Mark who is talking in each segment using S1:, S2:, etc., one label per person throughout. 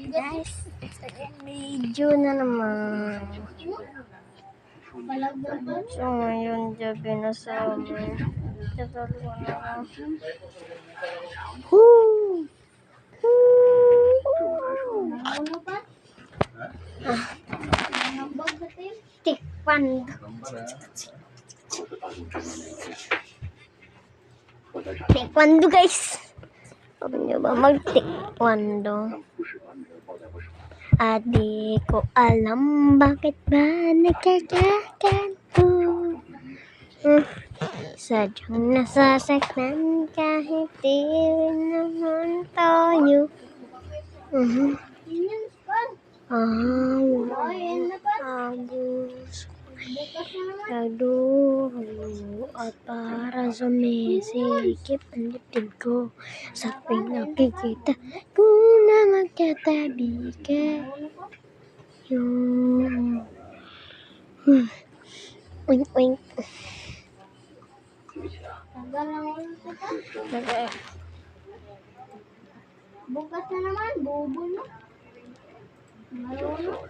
S1: Guys, medyo na naman. So ngayon, gabi na sa amin. Tatalo na lang. Woo! Taekwondo. Taekwondo guys. Sabi niyo ba mag-taekwondo? Adik ko alam bakit ba nagkakaganto. Sadyang nasasaktan kahit di naman tayo. At para sumisikip ang dibdib ko sa pinakikita ko na magkatabi ka. Yung wink wink.
S2: Bukas na naman, bobo na. Marunong.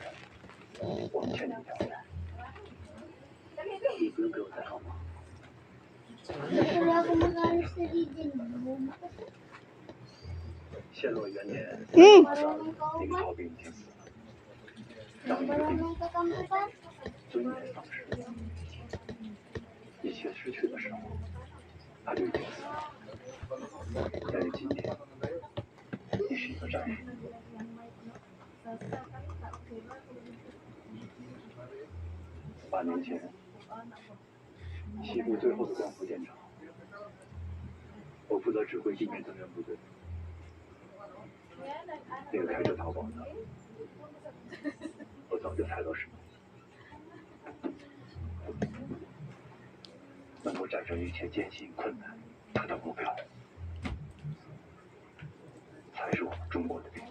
S2: Wala akong mag-alis sa DJ. Bobo ka. Marunong ka ba? Marunong ka kampi pa?
S3: 一切失去的时候，他就已经死了。但是今天，你是一个战士。8年前，西部最后的光伏电厂，我负责指挥地面增援部队。那个开着淘宝的，我早就猜到是你。 能够战胜一切艰辛困难，达到目标，才是我们中国的兵。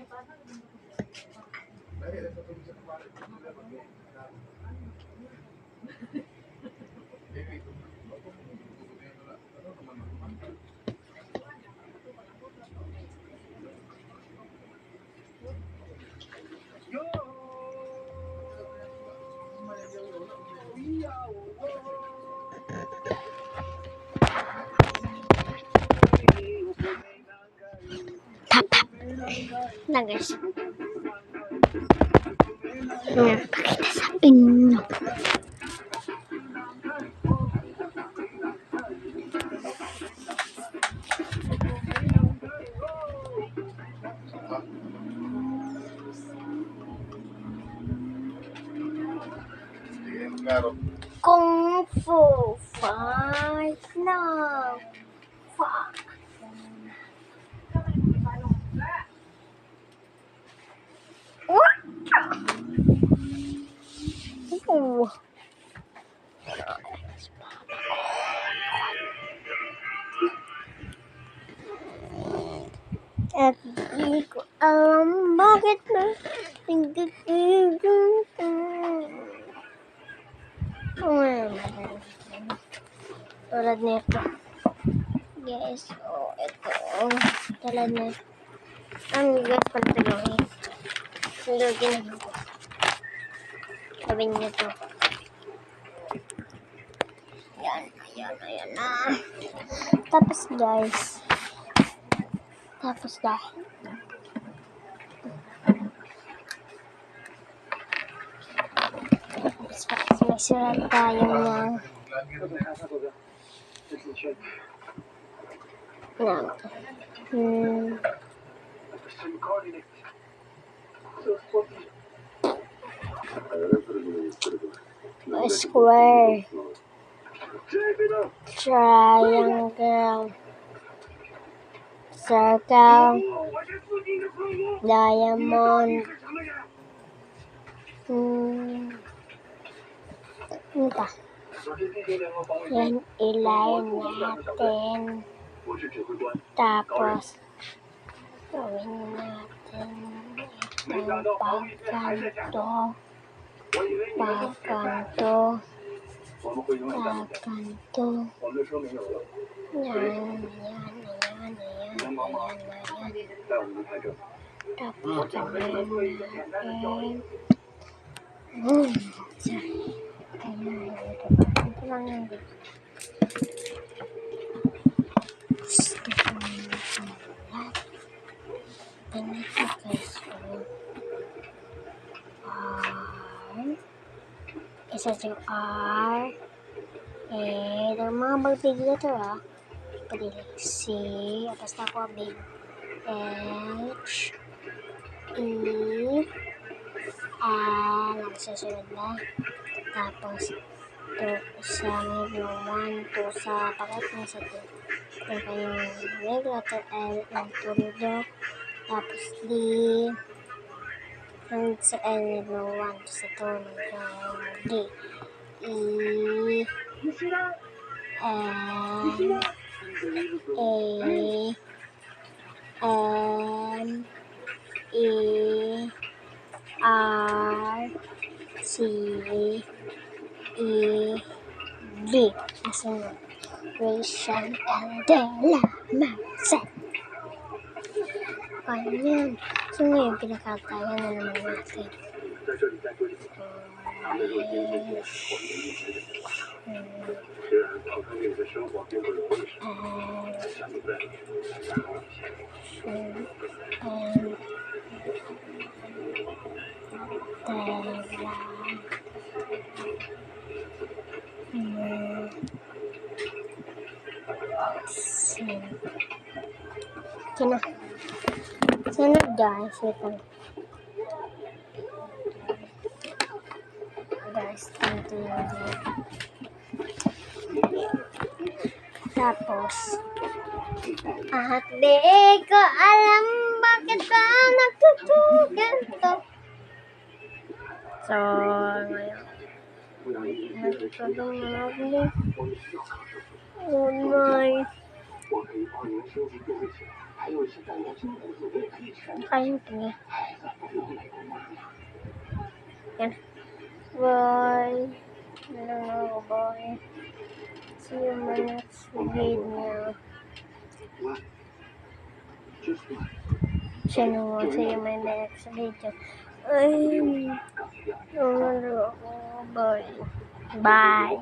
S1: Na guys. Pakita sa inyo. Kung Fu Fight Now. Fuck. Oh. At di ko alam bakit na tulad nito guys. Oh, ito tulad nito ang guys pantulungin sundugin ako sabi niya to ayan na tapos guys may sulat tayo ng a square, triangle, circle, diamond. Ano pa? Yan, i-line natin. Tapos, gawin natin itong pagkanto. Yan. Tapos, gawin natin. Ito lang yun. Ganito guys. R. Isa yung R. Yung mga magbigay ito Pwede C. Tapos na ako big H. E. L. Ang susunod na. Tapos, ito sa yung 1, 2 sa pakat na sa 2. Ito yung letter L ng tulodo. Tapos D. Ang sa L ng 1 sa 2 ng D. E. N. A. M. E. R. C. E. D. Nasunod. Ration and Delamarset. Ganyan. So ngayon, pinakatayan na naman natin.
S3: 在这里再说一次，他们若今天是我们一直的地方。虽然讨生命的生活并不容易，想不在再好一些。
S1: Sana guys, wait lang. Guys, ito yung tapos at di ko alam bakit ba nagtutugan to. So, ngayon nagtutugan na ako. Oh my.
S3: 我可以帮您收集对不起，还有现在我真的我也可以全
S1: Kaya tingin.
S3: 孩子不用美国妈妈。
S1: Yan. Bye. Hello, bye. See you in my next video. Channel, see you in my next video. Ay, bye. Bye.